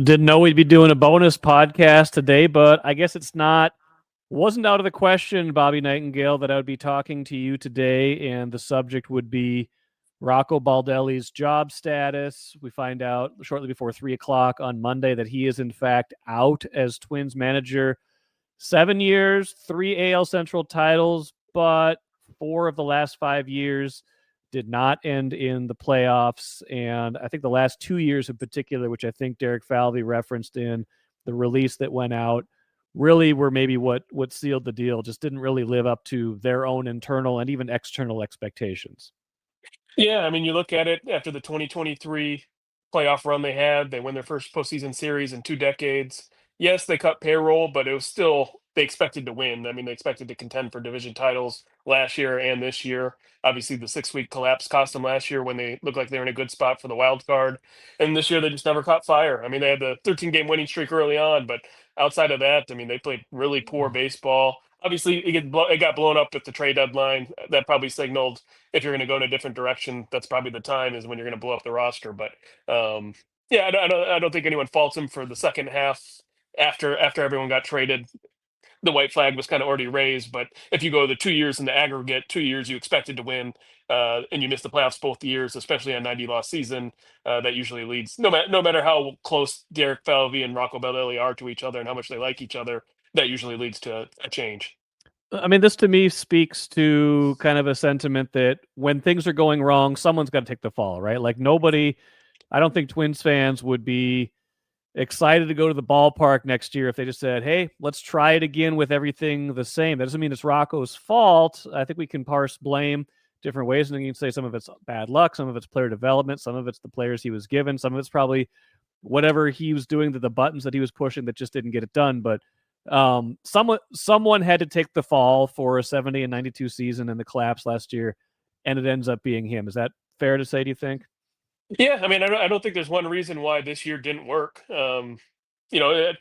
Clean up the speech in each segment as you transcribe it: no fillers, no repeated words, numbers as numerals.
Didn't know we'd be doing a bonus podcast today, but I guess wasn't out of the question, Bobby Nightengale, that I would be talking to you today, and the subject would be Rocco Baldelli's job status. We find out shortly before 3 o'clock on Monday that he is in fact out as Twins manager. 7 years, 3 AL Central titles, but 4 of the last 5 years did not end in the playoffs. And I think the last 2 years in particular, which I think Derek Falvey referenced in the release that went out, really were maybe what sealed the deal. Just didn't really live up to their own internal and even external expectations. Yeah, I mean, you look at it after the 2023 playoff run they had, they win their first postseason series in 2 decades. Yes, they cut payroll, but it was still, they expected to win. I mean, they expected to contend for division titles last year and this year. Obviously, the 6 week collapse cost them last year when they looked like they were in a good spot for the wild card. And this year, they just never caught fire. I mean, they had the 13-game winning streak early on, but outside of that, I mean, they played really poor baseball. Obviously, it got blown up at the trade deadline. That probably signaled if you're going to go in a different direction, that's probably the time is when you're going to blow up the roster. But yeah, I don't think anyone faults him for the second half after everyone got traded. The white flag was kind of already raised, but if you go the 2 years in the aggregate, 2 years you expected to win, and you miss the playoffs both years, especially a 90 loss season, that usually leads no matter how close Derek Falvey and Rocco Baldelli are to each other and how much they like each other, that usually leads to a change. I mean, this to me speaks to kind of a sentiment that when things are going wrong, someone's got to take the fall, right? Like nobody, I don't think Twins fans would be excited to go to the ballpark next year if they just said, hey, let's try it again with everything the same. That doesn't mean it's Rocco's fault. I think we can parse blame different ways, and you can say some of it's bad luck, some of it's player development, some of it's the players he was given, some of it's probably whatever he was doing to the buttons that he was pushing that just didn't get it done. But someone had to take the fall for a 70 and 92 season and the collapse last year, and it ends up being him. Is that fair to say, do you think? Yeah, I mean, I don't think there's one reason why this year didn't work.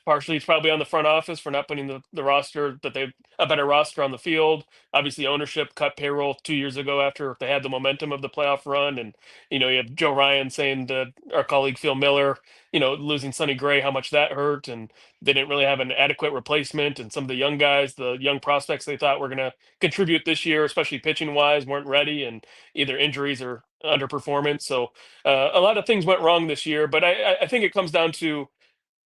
Partially it's probably on the front office for not putting the roster that they a better roster on the field. Obviously, ownership cut payroll 2 years ago after they had the momentum of the playoff run, and you have Joe Ryan saying to our colleague Phil Miller, losing Sonny Gray, how much that hurt, and they didn't really have an adequate replacement, and some of the young guys, the young prospects they thought were going to contribute this year, especially pitching wise, weren't ready, and either injuries or underperformance. So a lot of things went wrong this year, but I think it comes down to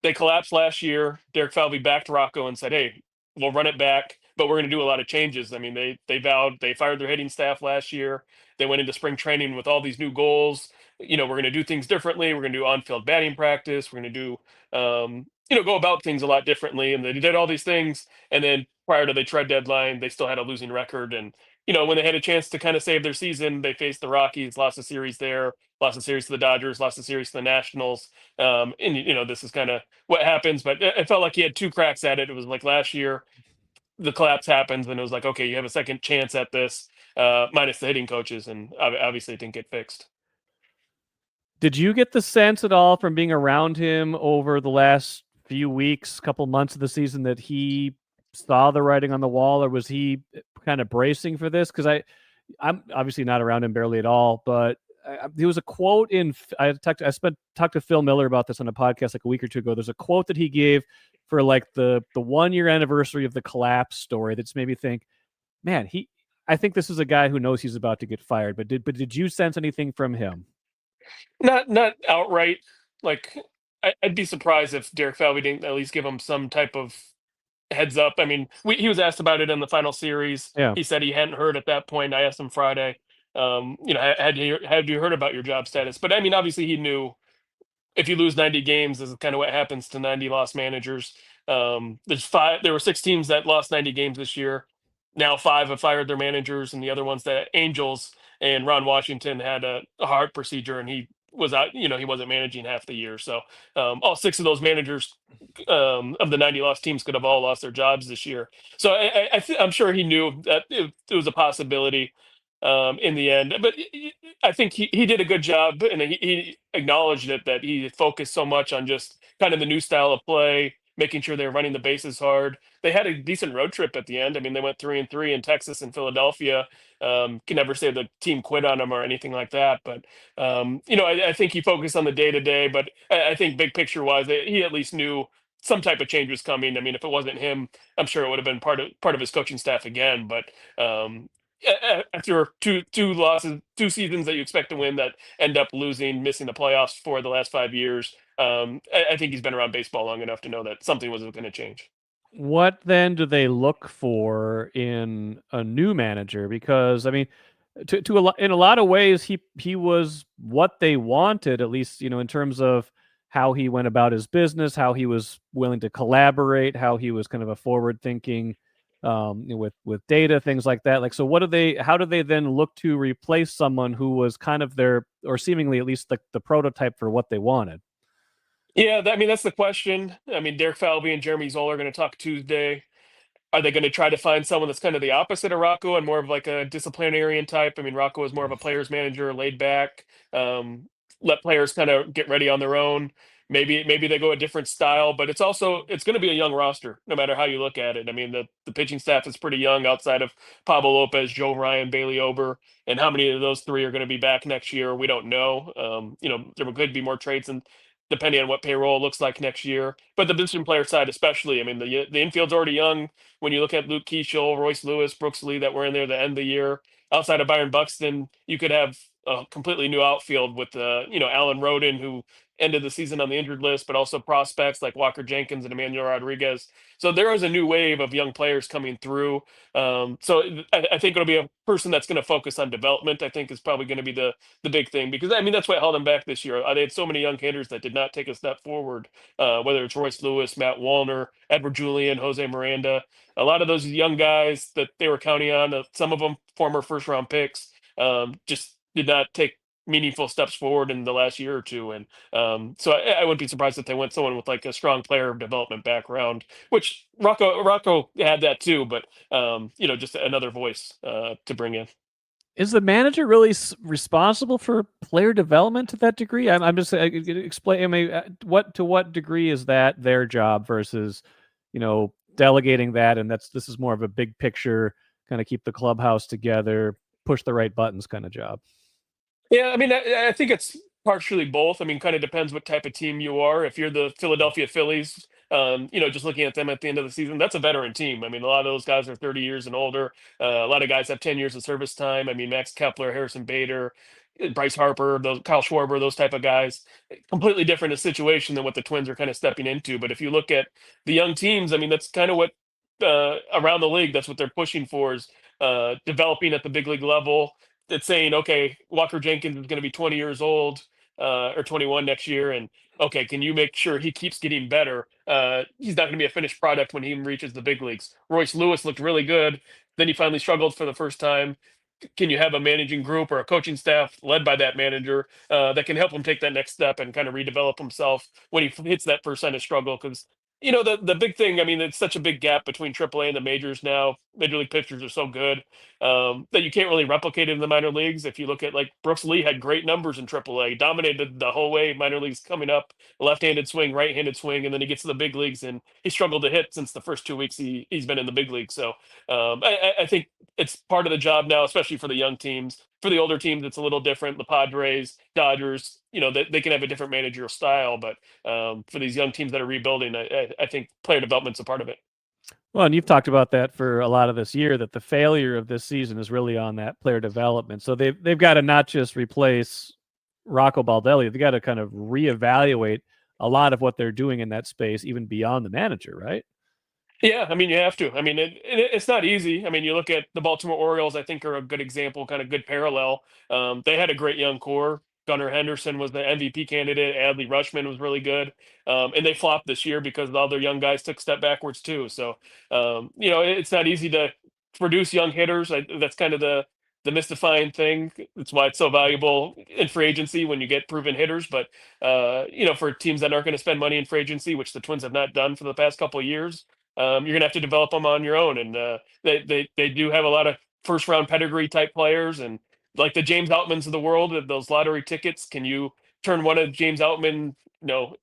they collapsed last year. Derek Falvey backed Rocco and said, "Hey, we'll run it back, but we're going to do a lot of changes." I mean, they fired their hitting staff last year. They went into spring training with all these new goals. We're going to do things differently. We're going to do on-field batting practice. We're going to do go about things a lot differently. And they did all these things. And then prior to the trade deadline, they still had a losing record. And when they had a chance to kind of save their season, they faced the Rockies, lost a series there, lost a series to the Dodgers, lost a series to the Nationals. And this is kind of what happens, but it felt like he had two cracks at it. It was like last year, the collapse happens, and it was like, okay, you have a second chance at this, minus the hitting coaches, and obviously it didn't get fixed. Did you get the sense at all from being around him over the last few weeks, couple months of the season, that he saw the writing on the wall, or was he kind of bracing for this? Because I'm obviously not around him barely at all, but there was a quote in I talked to Phil Miller about this on a podcast like a week or two ago. There's a quote that he gave for like the 1 year anniversary of the collapse story that's made me think, man, I think this is a guy who knows he's about to get fired. But did you sense anything from him? Not outright. Like I'd be surprised if Derek Falvey didn't at least give him some type of heads up. I mean, he was asked about it in the final series. Yeah. He said he hadn't heard at that point. I asked him Friday, had you heard about your job status? But I mean, obviously he knew if you lose 90 games, this is kind of what happens to 90 loss managers. There were 6 teams that lost 90 games this year. Now 5 have fired their managers, and the other ones, the Angels and Ron Washington, had a heart procedure, and he was out. He wasn't managing half the year. So all 6 of those managers of the 90 loss teams could have all lost their jobs this year. So I'm sure he knew that it was a possibility in the end. But I think he did a good job, and he acknowledged it, that he focused so much on just kind of the new style of play, making sure they're running the bases hard. They had a decent road trip at the end. I mean, they went 3-3 in Texas and Philadelphia. Can never say the team quit on them or anything like that. But I think he focused on the day to day. But I think big picture wise, he at least knew some type of change was coming. I mean, if it wasn't him, I'm sure it would have been part of his coaching staff again. But after two losses, 2 seasons that you expect to win that end up losing, missing the playoffs for the last 5 years, I think he's been around baseball long enough to know that something was going to change. What then do they look for in a new manager? Because I mean, in a lot of ways, he was what they wanted, at least in terms of how he went about his business, how he was willing to collaborate, how he was kind of a forward thinking with data, things like that. Like, so what do they? How do they then look to replace someone who was kind of their, or seemingly at least the prototype for what they wanted? Yeah, I mean that's the question. I mean, Derek Falvey and Jeremy Zoll are going to talk Tuesday. Are they going to try to find someone that's kind of the opposite of Rocco and more of like a disciplinarian type? I mean, Rocco is more of a players manager, laid back, um, let players kind of get ready on their own. Maybe they go a different style, but it's going to be a young roster no matter how you look at it. I mean, the pitching staff is pretty young outside of Pablo Lopez, Joe Ryan, Bailey Ober, and how many of those three are going to be back next year, we don't know. There could be more trades and depending on what payroll looks like next year. But the position player side, especially, I mean, the infield's already young when you look at Luke Keeschel, Royce Lewis, Brooks Lee that were in there at the end of the year, outside of Byron Buxton, you could have a completely new outfield with Alan Roden, who ended the season on the injured list, but also prospects like Walker Jenkins and Emmanuel Rodriguez. So there is a new wave of young players coming through. I think it'll be a person that's going to focus on development. I think is probably going to be the big thing because I mean that's what held them back this year. They had so many young hitters that did not take a step forward. Whether it's Royce Lewis, Matt Wallner, Edward Julian, Jose Miranda, a lot of those young guys that they were counting on, some of them former first round picks, just did not take meaningful steps forward in the last year or two. And so I wouldn't be surprised if they went someone with like a strong player development background, which Rocco had that too, but just another voice to bring in. Is the manager really responsible for player development to that degree? I'm just explain. I mean, what degree is that their job versus, delegating that, and this is more of a big picture, kind of keep the clubhouse together, push the right buttons kind of job. Yeah, I mean, I think it's partially both. I mean, kind of depends what type of team you are. If you're the Philadelphia Phillies, just looking at them at the end of the season, that's a veteran team. I mean, a lot of those guys are 30 years and older. A lot of guys have 10 years of service time. I mean, Max Kepler, Harrison Bader, Bryce Harper, those Kyle Schwarber, those type of guys. Completely different a situation than what the Twins are kind of stepping into. But if you look at the young teams, I mean, that's kind of what around the league, that's what they're pushing for is developing at the big league level. It's saying, okay, Walker Jenkins is going to be 20 years old or 21 next year, and okay, can you make sure he keeps getting better? He's not going to be a finished product when he reaches the big leagues. Royce Lewis looked really good, then he finally struggled for the first time. Can you have a managing group or a coaching staff led by that manager that can help him take that next step and kind of redevelop himself when he hits that first sign of struggle? Because the big thing. I mean, it's such a big gap between AAA and the majors now. Major league pitchers are so good that you can't really replicate it in the minor leagues. If you look at like Brooks Lee had great numbers in AAA, dominated the whole way. Minor leagues coming up, left-handed swing, right-handed swing, and then he gets to the big leagues and he struggled to hit since the first 2 weeks he's been in the big league. So I think it's part of the job now, especially for the young teams. For the older teams, it's a little different. The Padres, Dodgers, they can have a different managerial style, but for these young teams that are rebuilding, I think player development's a part of it. Well, and you've talked about that for a lot of this year, that the failure of this season is really on that player development. So they've got to not just replace Rocco Baldelli, they got to kind of reevaluate a lot of what they're doing in that space, even beyond the manager, right? Yeah, I mean, you have to. I mean, it's not easy. I mean, you look at the Baltimore Orioles, I think are a good example, kind of good parallel. They had a great young core. Gunnar Henderson was the MVP candidate. Adley Rushman was really good. And they flopped this year because all their young guys took a step backwards too. So, it's not easy to produce young hitters. That's kind of the mystifying thing. That's why it's so valuable in free agency when you get proven hitters. But for teams that aren't going to spend money in free agency, which the Twins have not done for the past couple of years, you're gonna have to develop them on your own. And they do have a lot of first round pedigree type players, and like the James Outmans of the world, those lottery tickets. Can you turn one of James Outman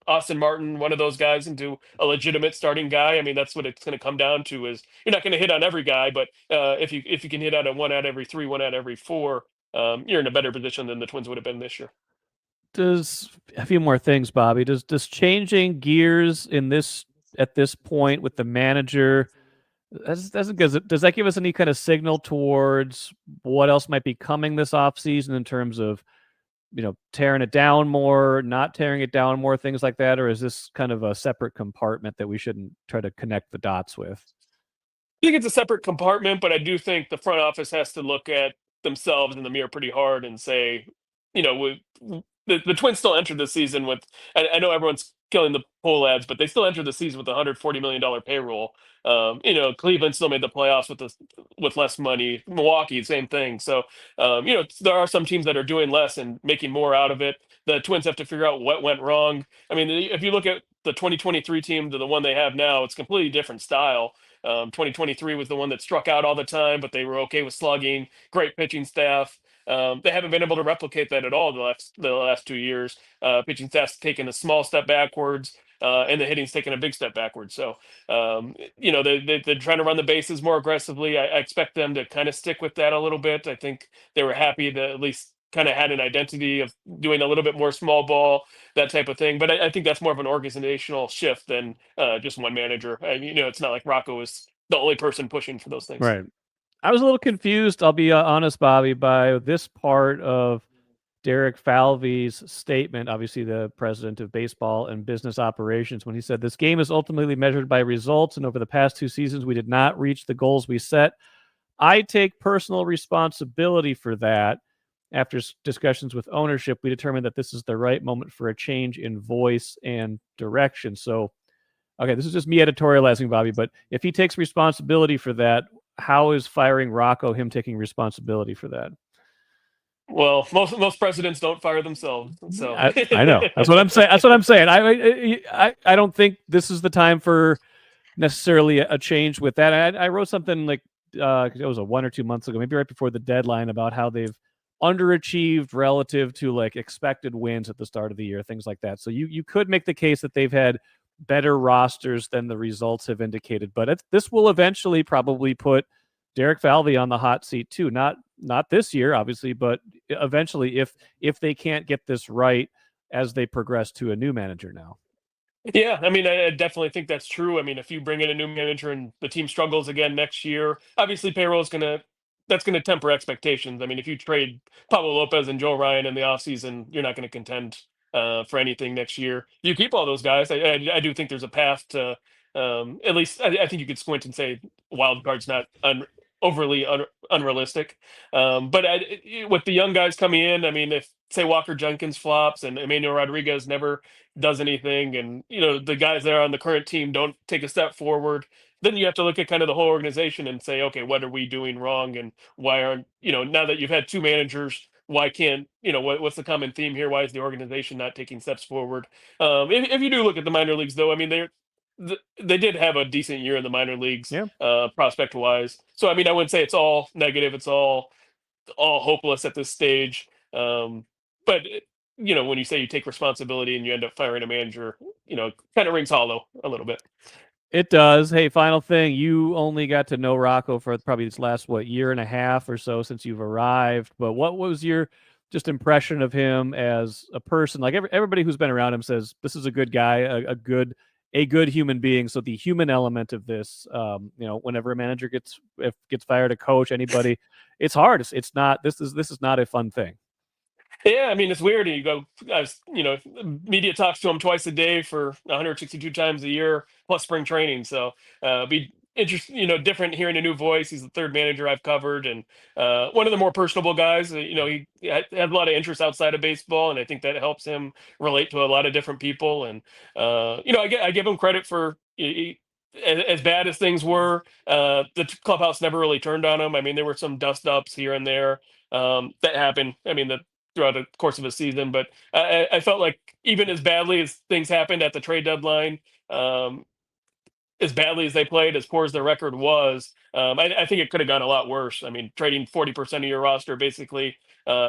Austin Martin, one of those guys, into a legitimate starting guy. I mean, that's what it's going to come down to. Is you're not going to hit on every guy, but if you can hit on a one out of every three, one out of every four, you're in a better position than the Twins would have been this year. Does a few more things, Bobby? Does changing gears in this at this point with the manager does that give us any kind of signal towards what else might be coming this offseason in terms of tearing it down more, not tearing it down more, things like that, or is this kind of a separate compartment that we shouldn't try to connect the dots with? I think it's a separate compartment, but I do think the front office has to look at themselves in the mirror pretty hard and say, the Twins still entered the season with. I know everyone's killing the poll ads, but they still entered the season with a $140 million payroll. Cleveland still made the playoffs with less money. Milwaukee, same thing. So, there are some teams that are doing less and making more out of it. The Twins have to figure out what went wrong. I mean, if you look at the 2023 team to the one they have now, it's completely different style. 2023 was the one that struck out all the time, but they were okay with slugging, great pitching staff. They haven't been able to replicate that at all the last 2 years. Pitching staff's taken a small step backwards, and the hitting's taken a big step backwards. So, they're trying to run the bases more aggressively. I expect them to kind of stick with that a little bit. I think they were happy to at least kind of had an identity of doing a little bit more small ball, that type of thing. But I think that's more of an organizational shift than just one manager. It's not like Rocco is the only person pushing for those things. Right. I was a little confused, I'll be honest, Bobby, by this part of Derek Falvey's statement, obviously the president of baseball and business operations, when he said, "This game is ultimately measured by results, and over the past 2 seasons, we did not reach the goals we set. I take personal responsibility for that. After discussions with ownership, we determined that this is the right moment for a change in voice and direction." So, okay, this is just me editorializing, Bobby, but if he takes responsibility for that, how is firing Rocco him taking responsibility for that? Well, most presidents don't fire themselves, so I know. That's what I'm saying. That's what I'm saying. I don't think this is the time for necessarily a change with that. I wrote something like it was 1 or 2 months ago, maybe right before the deadline, about how they've underachieved relative to like expected wins at the start of the year, things like that. So you could make the case that they've had better rosters than the results have indicated, but this will eventually probably put Derek Falvey on the hot seat too. Not this year, obviously, but eventually, if they can't get this right as they progress to a new manager now. Yeah, I mean, I definitely think that's true. I mean, if you bring in a new manager and the team struggles again next year, obviously payroll is that's gonna temper expectations. I mean, if you trade Pablo Lopez and Joe Ryan in the offseason, you're not gonna contend for anything next year. You keep all those guys. I do think there's a path to at least. I think you could squint and say wild card's not overly unrealistic. But with the young guys coming in, I mean, if say Walker Jenkins flops and Emmanuel Rodriguez never does anything, and the guys that are on the current team don't take a step forward, then you have to look at kind of the whole organization and say, okay, what are we doing wrong, and why aren't now that you've had two managers, why can't what's the common theme here? Why is the organization not taking steps forward? If you do look at the minor leagues, though, I mean they did have a decent year in the minor leagues, Yeah. prospect wise. So I mean, I wouldn't say it's all negative. It's all hopeless at this stage. But when you say you take responsibility and you end up firing a manager, kind of rings hollow a little bit. It does. Hey, final thing. You only got to know Rocco for probably this last, year and a half or so since you've arrived. But what was your just impression of him as a person? Like everybody who's been around him says this is a good guy, a good human being. So the human element of this, whenever a manager gets fired, a coach, anybody, it's hard. It's not. This is not a fun thing. Yeah, I mean it's weird. You go, media talks to him twice a day for 162 times a year plus spring training. So be interesting, different hearing a new voice. He's the third manager I've covered, and one of the more personable guys. He had a lot of interests outside of baseball, and I think that helps him relate to a lot of different people. And I give him credit for. As bad as things were, the clubhouse never really turned on him. I mean, there were some dust ups here and there that happened. I mean, throughout the course of a season. But I felt like even as badly as things happened at the trade deadline, as badly as they played, as poor as their record was, I think it could have gone a lot worse. I mean, trading 40% of your roster basically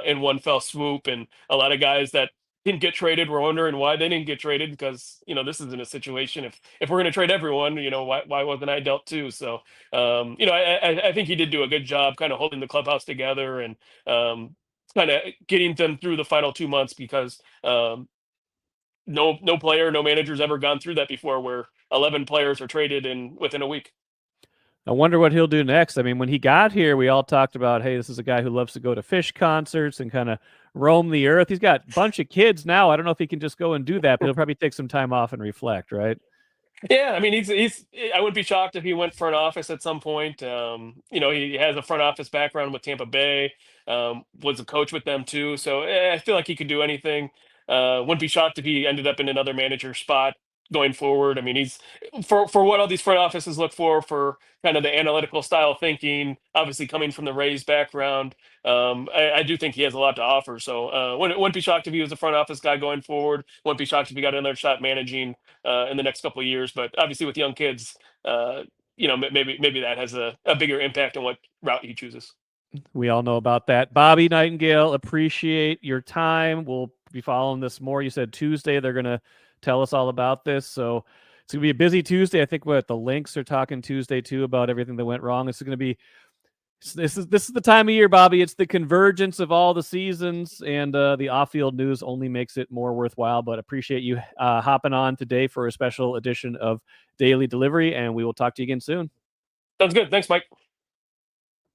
in one fell swoop, and a lot of guys that didn't get traded. We're wondering why they didn't get traded because this isn't a situation. If we're going to trade everyone, why wasn't I dealt too? So I think he did do a good job kind of holding the clubhouse together and kind of getting them through the final 2 months because no player, no manager's ever gone through that before, where 11 players are traded within a week. I wonder what he'll do next. I mean, when he got here, we all talked about, hey, this is a guy who loves to go to Fish concerts and kind of roam the earth. He's got a bunch of kids now. I don't know if he can just go and do that, but he'll probably take some time off and reflect, right? Yeah, I mean, he's. I wouldn't be shocked if he went front office at some point. He has a front office background with Tampa Bay. Was a coach with them too, so I feel like he could do anything. Wouldn't be shocked if he ended up in another manager spot going forward. I mean, he's for what all these front offices look for kind of the analytical style thinking. Obviously, coming from the Rays background, I do think he has a lot to offer. So, wouldn't be shocked if he was a front office guy going forward. Wouldn't be shocked if he got another shot managing in the next couple of years. But obviously, with young kids, maybe that has a bigger impact on what route he chooses. We all know about that. Bobby Nightengale, appreciate your time. We'll be following this more. You said Tuesday they're going to tell us all about this. So it's going to be a busy Tuesday. I think the Lynx are talking Tuesday too about everything that went wrong. This is the time of year, Bobby. It's the convergence of all the seasons, and the off-field news only makes it more worthwhile. But appreciate you hopping on today for a special edition of Daily Delivery, and we will talk to you again soon. Sounds good. Thanks, Mike.